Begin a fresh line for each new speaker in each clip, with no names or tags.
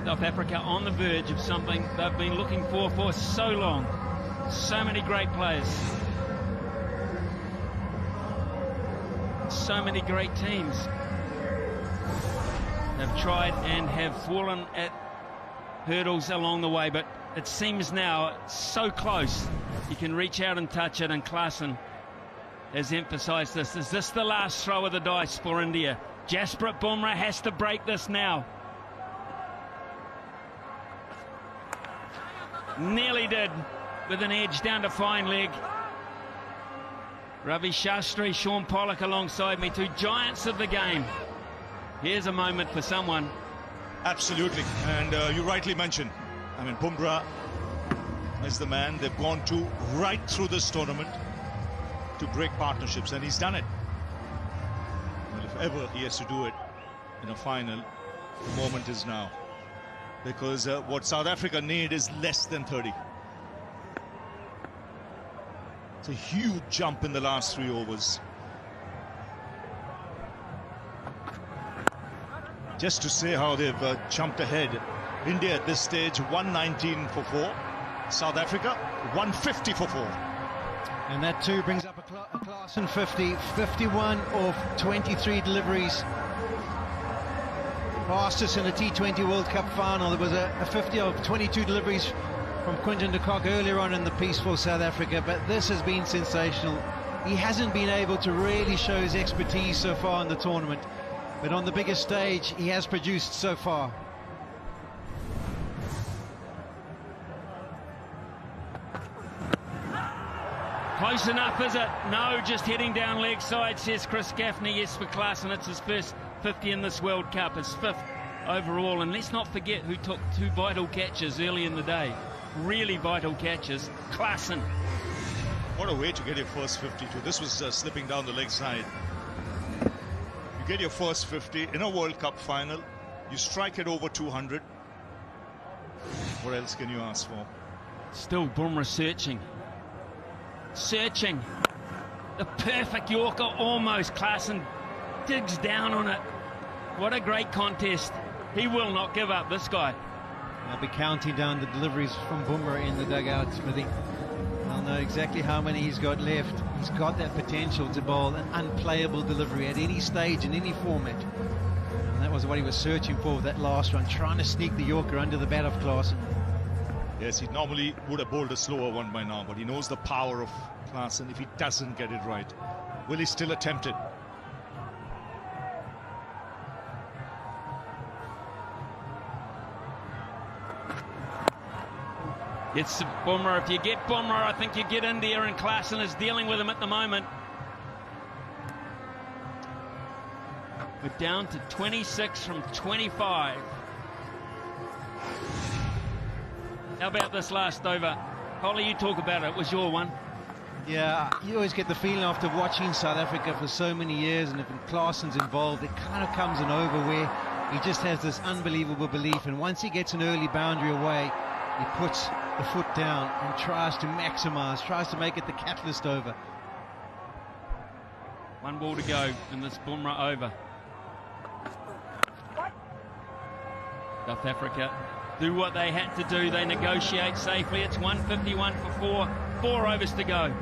South Africa on the verge of something they've been looking for so long. So many great players. So many great teams have tried and have fallen at hurdles along the way, but it seems now so close. You can reach out and touch it, and Klaasen has emphasised this. Is this the last throw of the dice for India? Jasprit Bumrah has to break this now. Nearly did, with an edge down to fine leg. Ravi Shastri, Sean Pollock alongside me, two giants of the game. Here's a moment for someone.
Absolutely, and you rightly mentioned, I mean, Bumrah is the man they've gone to right through this tournament to break partnerships, and he's done it. Well, if ever he has to do it in a final, the moment is now. Because what South Africa need is less than 30. It's a huge jump in the last 3 overs. Just to say how they've jumped ahead. India at this stage 119 for 4. South Africa 150 for 4.
And that too brings up a Klaasen 50. 51 of 23 deliveries. Fastest in the T20 World Cup final. There was a 50 of 22 deliveries from Quinton de Kock earlier on in the piece for South Africa, but this has been sensational. He hasn't been able to really show his expertise so far in the tournament, but on the biggest stage he has produced so far.
Close enough, is it? No, just heading down leg side, says Chris Gaffney. Yes, for Klaasen, it's his first 50 in this World Cup, his 5th overall. And let's not forget who took 2 vital catches early in the day. Really vital catches. Klaasen.
What a way to get your first 52. This was slipping down the leg side. You get your first 50 in a World Cup final. You strike it over 200. What else can you ask for?
Still Bumrah searching. Searching. The perfect Yorker almost. Klaasen digs down on it. What a great contest. He will not give up, this guy.
I'll be counting down the deliveries from Bumrah in the dugout, Smithy. I'll know exactly how many he's got left. He's got that potential to bowl an unplayable delivery at any stage, in any format. And that was what he was searching for with that last run, trying to sneak the Yorker under the bat of Klaasen.
Yes, he normally would have bowled a slower one by now, but he knows the power of Klaasen if he doesn't get it right. Will he still attempt it?
It's Bumrah. If you get Bumrah, I think you get India, and Klaasen is dealing with him at the moment. We're down to 26 from 25. How about this last over? Holly, you talk about it. It was your one.
Yeah, you always get the feeling after watching South Africa for so many years, and if Klaasen's involved, it kind of comes an over where he just has this unbelievable belief, and once he gets an early boundary away, he puts the foot down and tries to maximize, tries to make it the catalyst over.
1 ball to go in this Bumrah over. South Africa do what they had to do. They negotiate safely. It's 151 for 4. 4 overs to go.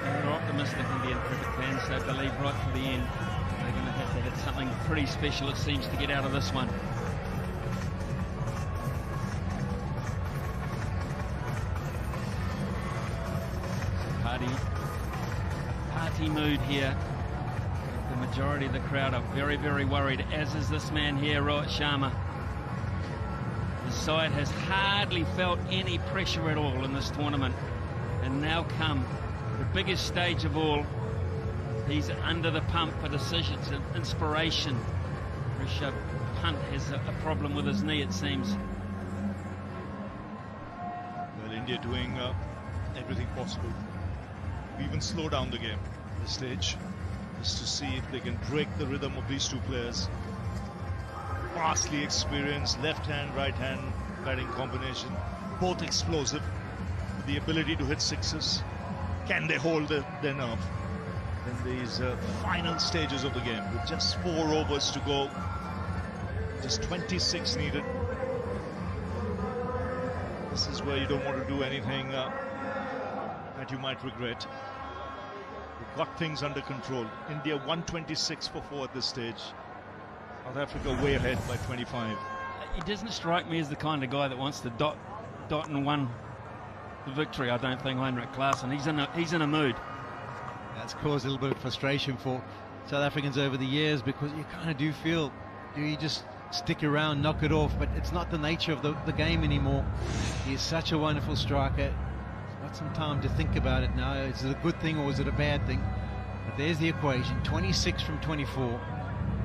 They're optimistic Indian cricket fans. They believe right to the end. They're going to have to hit something pretty special, it seems, to get out of this one. Party mood here. The majority of the crowd are very, very worried, as is this man here, Rohit Sharma. The side has hardly felt any pressure at all in this tournament. And now come the biggest stage of all. He's under the pump for decisions and inspiration. Rishabh Pant has a problem with his knee, it seems.
Well, India doing everything possible to even slow down the game at this stage. just to see if they can break the rhythm of these two players. Vastly experienced left hand, right hand batting combination, both explosive, with the ability to hit sixes. Can they hold their nerve in these final stages of the game with just 4 overs to go, just 26 needed? This is where you don't want to do anything that you might regret. They've got things under control. India 126 for 4 at this stage. South Africa way ahead by 25.
He doesn't strike me as the kind of guy that wants to dot and won the victory. I don't think Heinrich Klaasen. He's in a mood.
That's caused a little bit of frustration for South Africans over the years, because you kind of do feel, do you just stick around, knock it off? But it's not the nature of the game anymore. He is such a wonderful striker. He's got some time to think about it now. Is it a good thing or is it a bad thing? But there's the equation, 26 from 24.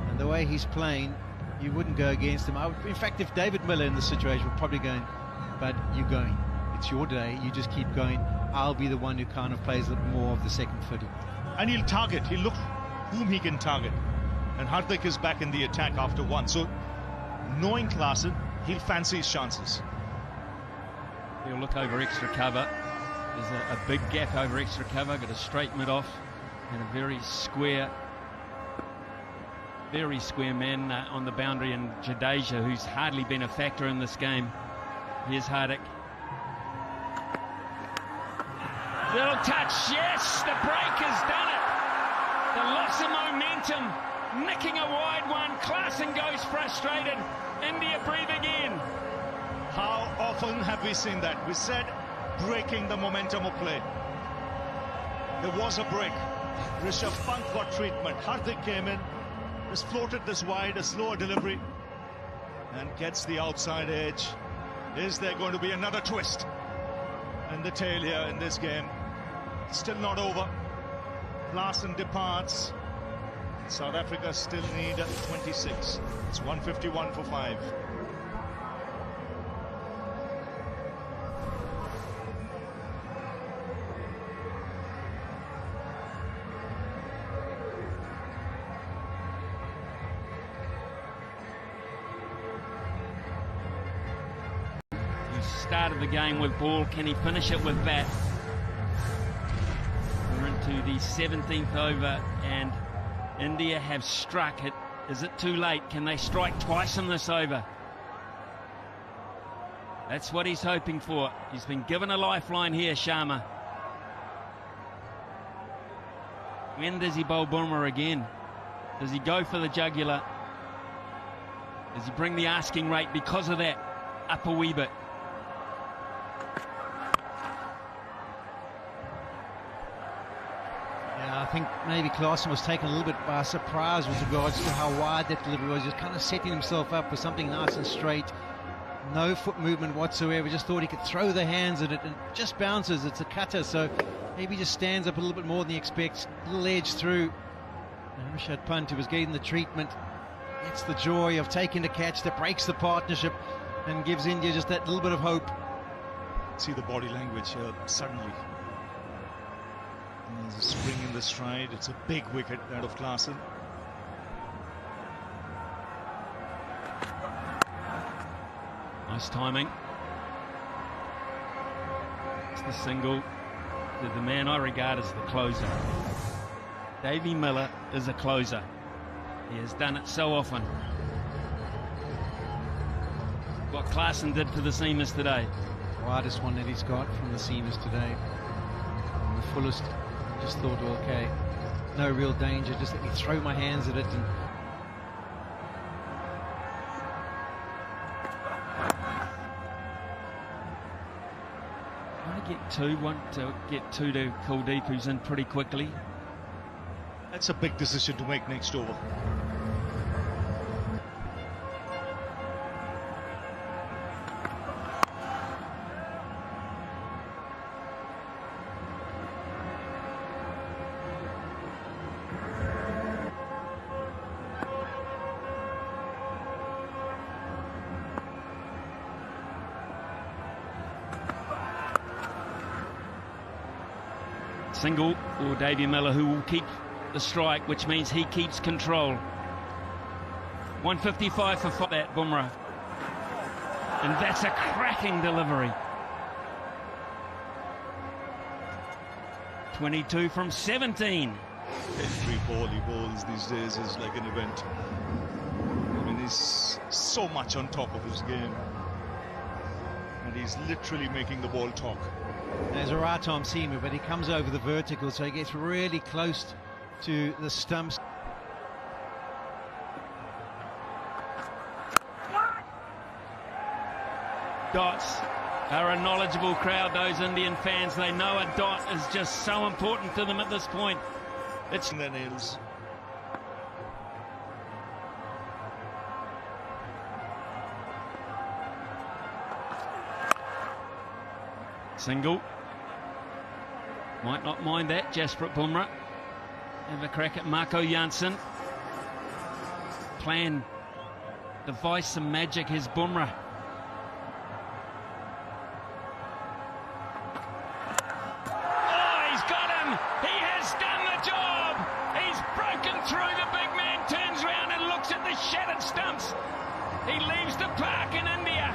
And the way he's playing, you wouldn't go against him. In fact, if David Miller in this situation would probably go, but you're going. It's your day. You just keep going. I'll be the one who kind of plays a little more of the second fiddle.
And he'll target. He'll look whom he can target. And Hardik is back in the attack after 1. So, knowing Klaasen, he'll fancy his chances.
He'll look over extra cover. There's a big gap over extra cover. Got a straight mid-off and a very square man on the boundary, and Jadeja, who's hardly been a factor in this game. Here's Hardik. Little touch, yes, the break has done it. The loss of momentum, nicking a wide one. Klaasen goes frustrated. India breathe again.
How often have we seen that? We said breaking the momentum of play. There was a break. Rishabh Pant got treatment. Hardik came in, just floated this wide, a slower delivery, and gets the outside edge. Is there going to be another twist in the tail here in this game? Still not over. Klaasen departs. South Africa still need 26. It's 151 for 5.
He started the game with ball. Can he finish it with bat? We're into the 17th over, and India have struck it. Is it too late? Can they strike twice in this over? That's what he's hoping for. He's been given a lifeline here, Sharma. When does he bowl Bumrah again? Does he go for the jugular? Does he bring the asking rate because of that up a wee bit?
I think maybe Klaasen was taken a little bit by surprise with regards to how wide that delivery was. Just kind of setting himself up for something nice and straight. No foot movement whatsoever. Just thought he could throw the hands at it, and it just bounces. It's a cutter, so maybe just stands up a little bit more than he expects. A little edge through. And Rishabh Pant, who was getting the treatment, gets the joy of taking the catch that breaks the partnership and gives India just that little bit of hope.
See the body language suddenly. There's a spring in the stride. It's a big wicket, that of Klaasen.
Nice timing. It's the single. The man I regard as the closer. Davey Miller is a closer. He has done it so often. What Klaasen did for the seamers today.
Widest one that he's got from the seamers today. And the fullest. Just thought, well, okay, no real danger, just let me throw my hands at it. And
want to get two to Kuldeep, who's in pretty quickly.
That's a big decision to make next over.
Single or Davey Miller, who will keep the strike, which means he keeps control. 155 for that, Bumrah. And that's a cracking delivery. 22 from 17.
Every ball he bowls these days is like an event. I mean, he's so much on top of his game. And he's literally making the ball talk.
There's a right arm seamer, but he comes over the vertical, so he gets really close to the stumps.
Dots are a knowledgeable crowd, those Indian fans. They know a dot is just so important to them at this point. It's
in their nails.
Single. Might not mind that, Jasprit Bumrah. Have a crack at Marco Jansen. Plan, device some magic, here's Bumrah. Oh, he's got him! He has done the job! He's broken through, the big man turns round and looks at the shattered stumps. He leaves the park in India.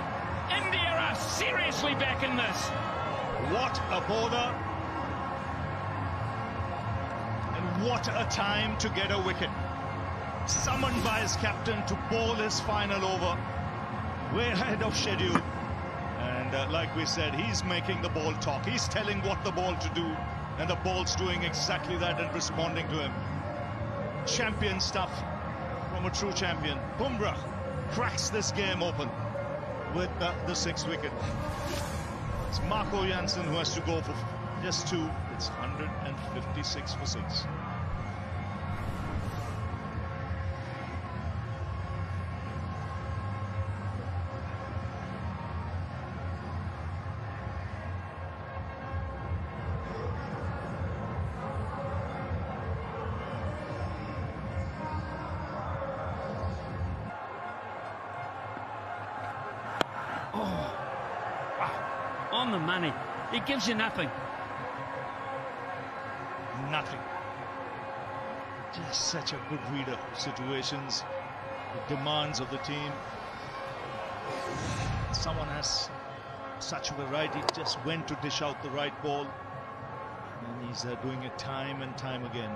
India are seriously back in this.
What a bowler. And what a time to get a wicket. Summoned by his captain to bowl his final over. Way ahead of schedule. And like we said, he's making the ball talk. He's telling what the ball to do. And the ball's doing exactly that and responding to him. Champion stuff from a true champion. Bumrah cracks this game open with the sixth wicket. It's Marco Jansen who has to go for just two. It's 156 for 6.
On the money. He gives you nothing.
Nothing. Just such a good reader of situations, the demands of the team. Someone has such variety, just when to dish out the right ball. And he's doing it time and time again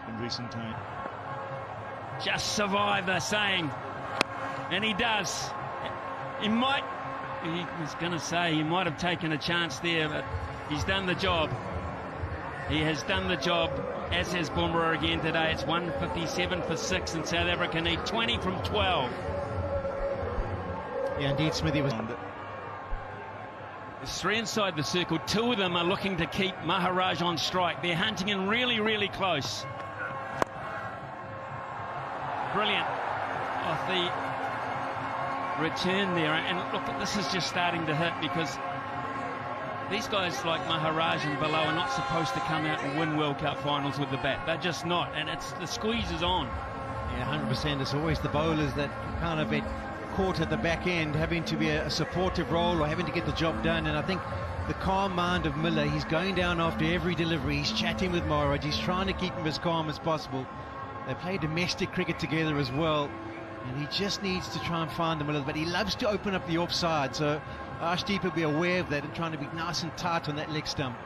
in recent time.
Just survive, they're saying. And he does. He was going to say he might have taken a chance there, but he's done the job. He has done the job, as has Bumrah again today. It's 157 for 6, and South Africa need 20 from 12.
Yeah, indeed, Smithy was...
There's 3 inside the circle. 2 of them are looking to keep Maharaj on strike. They're hunting in really, really close. Brilliant off the return there, and look, this is just starting to hit, because these guys like Maharaj and below are not supposed to come out and win World Cup finals with the bat. They're just not, and it's the squeeze is on.
Yeah, 100%. It's always the bowlers that kind of get caught at the back end, having to be a supportive role or having to get the job done. And I think the calm mind of Miller, he's going down after every delivery, he's chatting with Maharaj, he's trying to keep him as calm as possible. They play domestic cricket together as well, and he just needs to try and find them a little bit. He loves to open up the offside, so Arshdeep will be aware of that and trying to be nice and tight on that leg stump.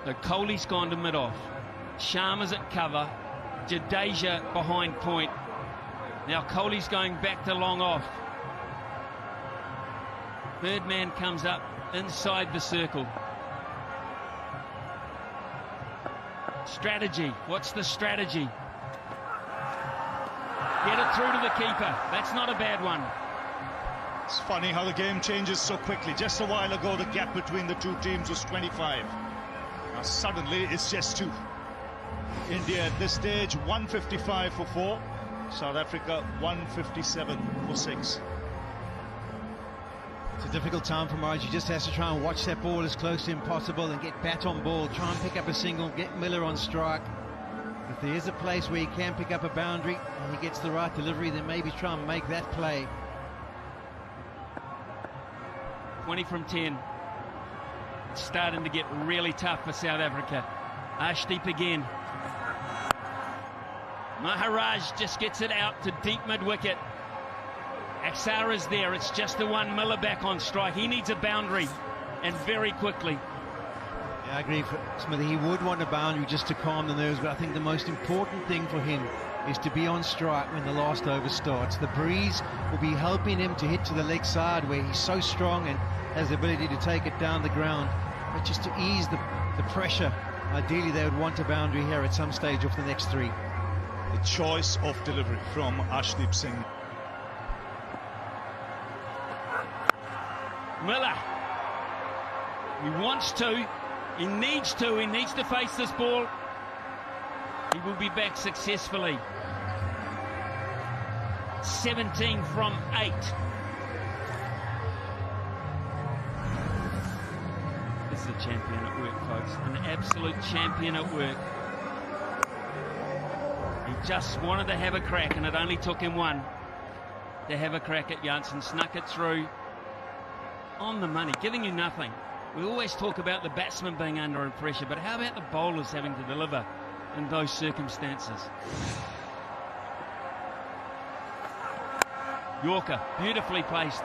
So Kohli's gone to mid-off. Sharma's at cover. Jadeja behind point. Now Kohli's going back to long off. Third man comes up inside the circle. Strategy. What's the strategy? Get it through to the keeper. That's not a bad one.
It's funny how the game changes so quickly. Just a while ago, the gap between the two teams was 25. Now suddenly, it's just 2. India at this stage, 155 for 4. South Africa, 157 for 6.
It's a difficult time for Maharaj. He just has to try and watch that ball as close to him possible and get bat on ball, try and pick up a single, get Miller on strike. If there is a place where he can pick up a boundary and he gets the right delivery, then maybe try and make that play.
20 from 10. It's starting to get really tough for South Africa. Ashdeep again. Maharaj just gets it out to deep mid-wicket. Axar is there. It's just the one. Miller back on strike. He needs a boundary, and very quickly.
Yeah, I agree, Smithy. He would want a boundary just to calm the nerves, but I think the most important thing for him is to be on strike when the last over starts. The breeze will be helping him to hit to the leg side where he's so strong and has the ability to take it down the ground. But just to ease the pressure, ideally they would want a boundary here at some stage off the next three.
The choice of delivery from Ashdeep Singh.
Miller. He wants to. He needs to. He needs to face this ball. He will be back successfully. 17 from 8. This is a champion at work, folks. An absolute champion at work. He just wanted to have a crack, and it only took him one to have a crack at Janssen. Snuck it through on the money, giving you nothing. We always talk about the batsman being under pressure, but how about the bowlers having to deliver in those circumstances? Yorker, beautifully placed.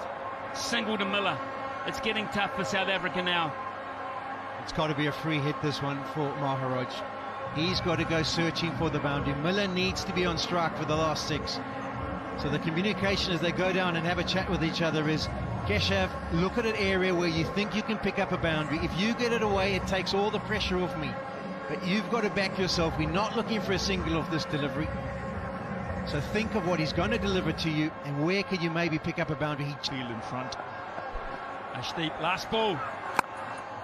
Single to Miller. It's getting tough for South Africa now.
It's got to be a free hit, this one, for Maharaj. He's got to go searching for the boundary. Miller needs to be on strike for the last 6. So the communication as they go down and have a chat with each other is, Keshav, look at an area where you think you can pick up a boundary. If you get it away, it takes all the pressure off me. But you've got to back yourself. We're not looking for a single off this delivery. So think of what he's going to deliver to you and where could you maybe pick up a boundary.
Field in front.
Ashdeep, last ball.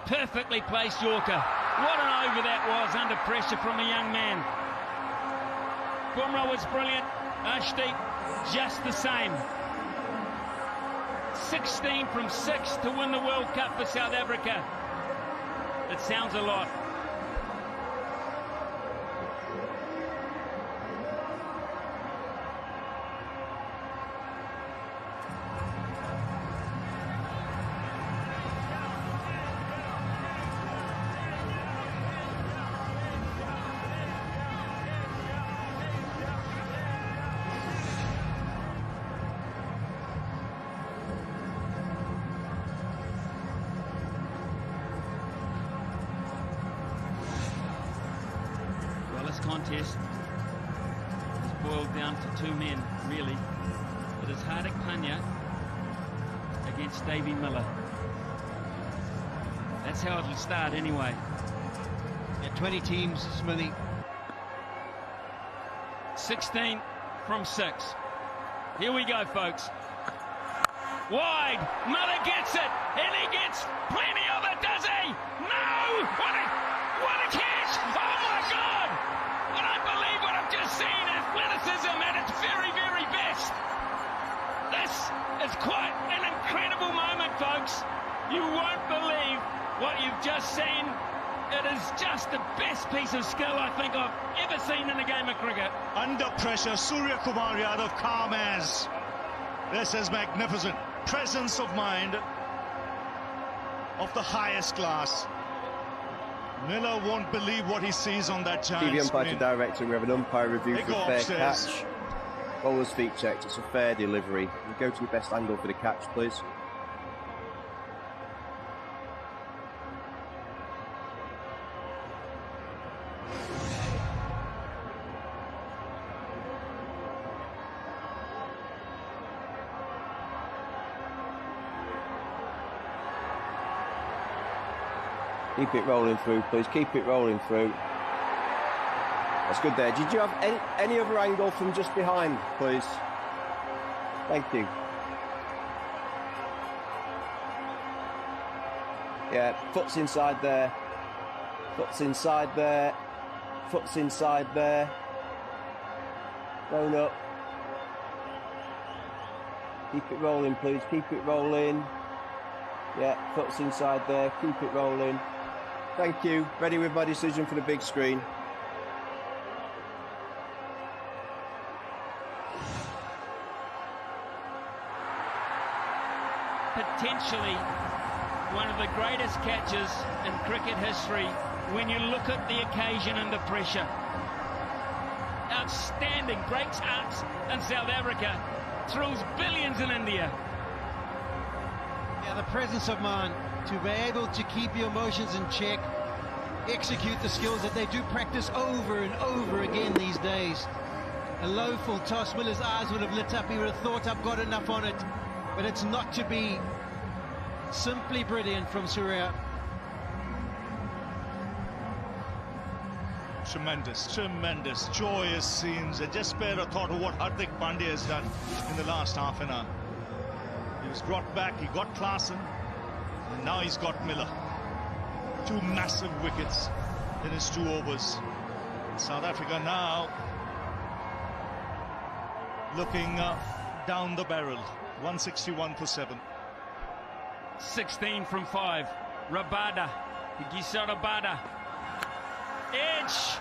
Perfectly placed Yorker. What an over that was, under pressure from a young man. Bumrah was brilliant. Ashdeep, just the same. 16 from 6 to win the World Cup for South Africa. It sounds a lot. Contest has boiled down to 2 men, really. It is Hardik Pandya against Davy Miller. That's how it'll start anyway.
Yeah, 20 teams, Smithy.
16 from 6. Here we go, folks. Wide, Miller gets it, and he gets plenty of it, does he? No! What a catch! Oh my God! I don't believe what I've just seen. Athleticism at its very, very best. This is quite an incredible moment, folks. You won't believe what you've just seen. It is just the best piece of skill I think I've ever seen in a game of cricket.
Under pressure, Surya Kumar Yadav calm as. This is magnificent. Presence of mind of the highest class. Miller won't believe what he sees on that giant
TV umpire
screen.
to director, we have an umpire review
They
for
go
a fair
upstairs.
catch. Bowler's feet checked, it's a fair delivery. You go to your best angle for the catch, please. Keep it rolling through, please. Keep it rolling through. That's good there. Did you have any other angle from just behind, please? Thank you. Yeah, foot's inside there. Foot's inside there. Foot's inside there. Going up. Keep it rolling, please. Keep it rolling. Yeah, foot's inside there. Keep it rolling. Thank you. Ready with my decision for the big screen.
Potentially one of the greatest catches in cricket history when you look at the occasion and the pressure. Outstanding, breaks hearts in South Africa, thrills billions in India.
Yeah, the presence of mind to be able to keep your emotions in check, execute the skills that they do practice over and over again these days. A low full toss, Miller's eyes would have lit up. He would have thought, I've got enough on it. But it's not to be. Simply brilliant from Surya.
Tremendous, tremendous, joyous scenes. I just spare a thought of what Hardik Pandya has done in the last half an hour. He was brought back, he got Klaasen, and now he's got Miller. 2 massive wickets in his 2 overs. South Africa now looking down the barrel. 161 for 7.
16 from 5. Rabada, Gisa Rabada. Edge,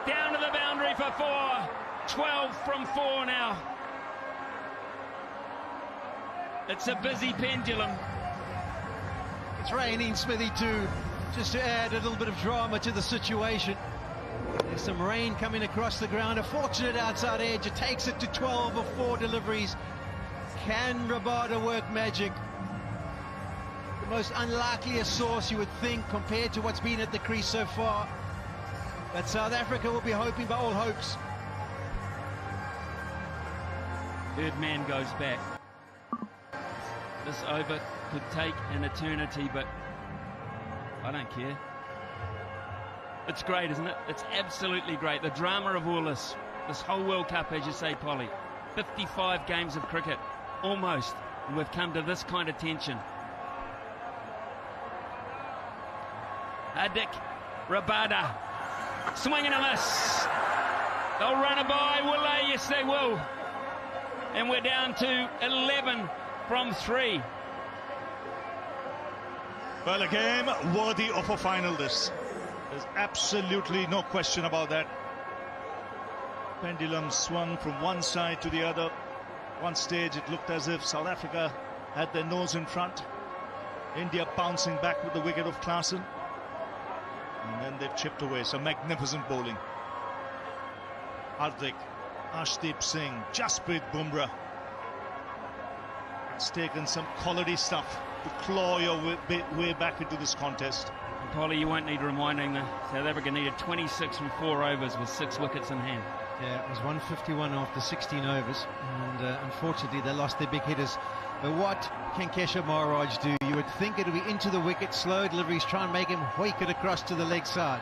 down to the boundary for 4. 12 from 4 now. It's a busy pendulum.
It's raining, Smithy, too, just to add a little bit of drama to the situation. There's some rain coming across the ground. A fortunate outside edge. It takes it to 12 of 4 deliveries. Can Rabada work magic? The most unlikeliest source, you would think, compared to what's been at the crease so far. But South Africa will be hoping by all hopes.
Third man goes back. This over could take an eternity, but I don't care. It's great, isn't it? It's absolutely great. The drama of all this whole World Cup, as you say, Polly. 55 games of cricket, almost, and we've come to this kind of tension. Hardik Rabada, swing and a miss. They'll run it by, will they? Yes, they will. And we're down to 11 from 3.
Well, a game worthy of a final, this. There's absolutely no question about that. Pendulum swung from one side to the other. One stage it looked as if South Africa had their nose in front. India bouncing back with the wicket of Klaasen. And then they've chipped away. Some magnificent bowling. Hardik, Arshdeep Singh, Jasprit Bumrah. It's taken some quality stuff to claw your way back into this contest.
And Polly, you won't need reminding. The South Africa needed 26 from 4 overs with 6 wickets in hand.
Yeah, it was 151 after 16 overs, and unfortunately they lost their big hitters. But what can Keshav Maharaj do? You would think it would be into the wicket, slow deliveries, try and make him hoik it across to the leg side.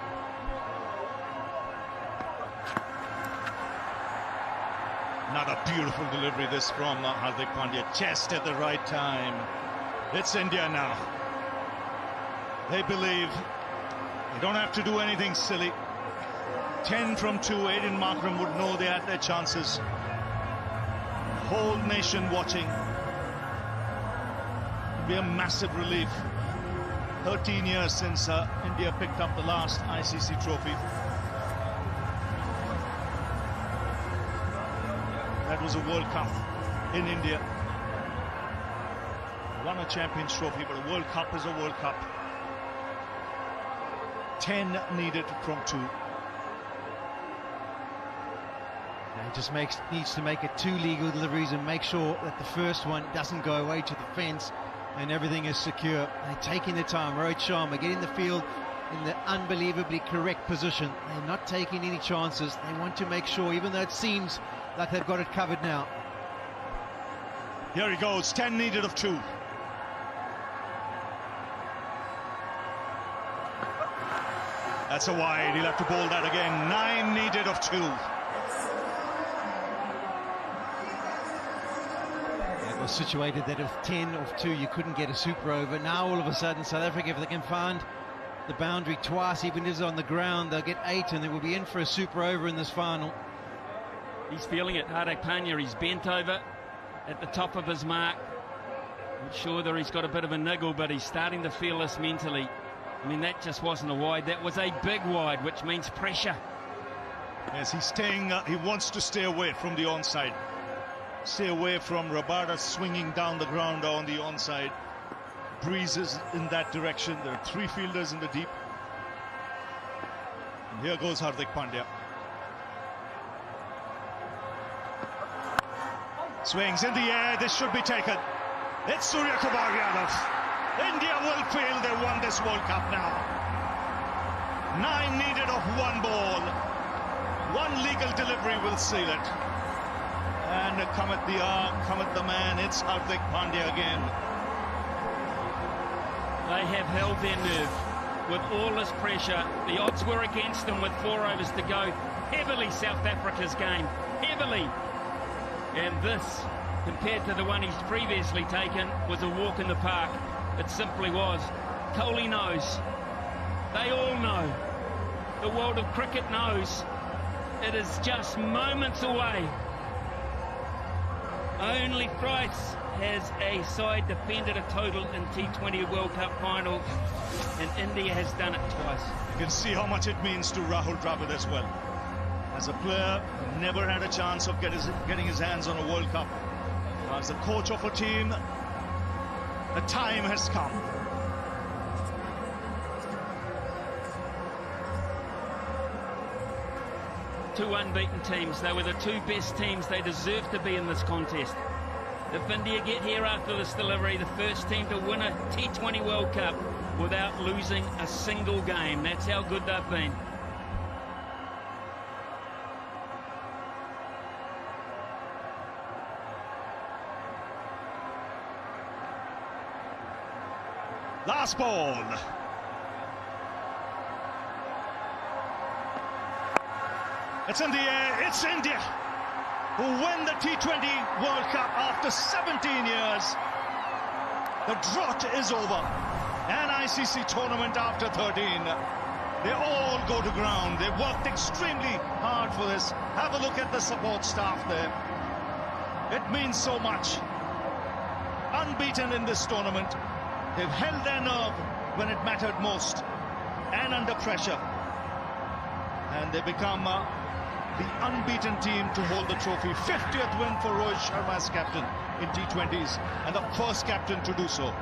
Another beautiful delivery, this from Hardik Pandya, just at the right time. It's India now. They believe they don't have to do anything silly. 10 from 2, Aiden Markram would know they had their chances. Whole nation watching. It'd be a massive relief. 13 years since India picked up the last ICC trophy. That was a World Cup in India. Won a Champions Trophy, but a World Cup is a World Cup. 10 needed from 2.
He just needs to make it 2 legal deliveries and make sure that the first one doesn't go away to the fence and everything is secure. They're taking their time. Rohit Sharma getting the field in the unbelievably correct position. They're not taking any chances. They want to make sure, even though it seems like they've got it covered now.
Here he goes, 10 needed of 2. That's a wide, he'll have to bowl that again. 9 needed of 2.
It was situated that if 10 of 2 you couldn't get a super over. Now all of a sudden South Africa, if they can find the boundary twice, even if it's on the ground, they'll get 8 and they will be in for a super over in this final.
He's feeling it, Hardik Pandya. He's bent over at the top of his mark. Not sure that he's got a bit of a niggle, but he's starting to feel this mentally. I mean, that just wasn't a wide. That was a big wide, which means pressure.
Yes, he's staying, he wants to stay away from the onside. Stay away from Rabada swinging down the ground on the onside. Breezes in that direction. There are 3 fielders in the deep. Here goes Hardik Pandya. Swings in the air, this should be taken. It's Surya Kumar Yadav. India will feel they won this World Cup now. 9 needed of 1 ball. 1 legal delivery will seal it. And come at the arm, come at the man, it's Hardik Pandya again.
They have held their nerve with all this pressure. The odds were against them with 4 overs to go. Heavily South Africa's game, heavily. And this, compared to the one he's previously taken, was a walk in the park. It simply was. Kohli knows. They all know. The world of cricket knows. It is just moments away. Only thrice has a side defended a total in T20 World Cup finals, and India has done it twice.
You can see how much it means to Rahul Dravid as well. As a player, never had a chance of getting his hands on a World Cup. As the coach of a team, the time has come.
Two unbeaten teams. They were the 2 best teams. They deserve to be in this contest. If India get here after this delivery, the first team to win a T20 World Cup without losing a single game. That's how good they've been.
Last ball. It's in the air. It's India who win the T20 World Cup after 17 years. The drought is over. An ICC tournament after 13. They all go to ground. They worked extremely hard for this. Have a look at the support staff there. It means so much. Unbeaten in this tournament. They've held their nerve when it mattered most and under pressure. And they become the unbeaten team to hold the trophy. 50th win for Rohit Sharma as captain in T20s and the first captain to do so.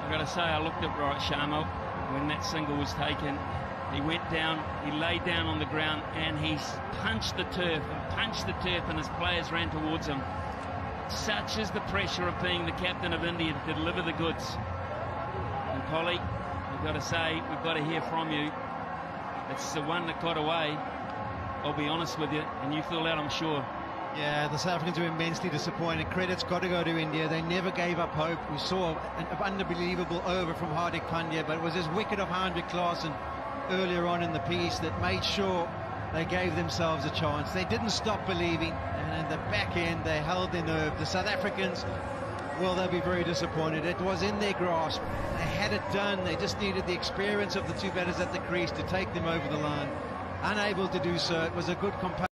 I've got to say, I looked at Rohit Sharma when that single was taken. He went down, he laid down on the ground, and he punched the turf and his players ran towards him. Such is the pressure of being the captain of India to deliver the goods. And Kohli, we've got to say, we've got to hear from you. It's the one that got away, I'll be honest with you, and you feel that, I'm sure.
Yeah, the South Africans are immensely disappointed. Credit's got to go to India. They never gave up hope. We saw an unbelievable over from Hardik Pandya, but it was his wicket of Hendrik Klaasen earlier on in the piece that made sure they gave themselves a chance. They didn't stop believing, and in the back end they held their nerve. The South Africans, well, they'll be very disappointed. It was in their grasp. They had it done. They just needed the experience of the 2 batters at the crease to take them over the line. Unable to do so. It was a good comparison.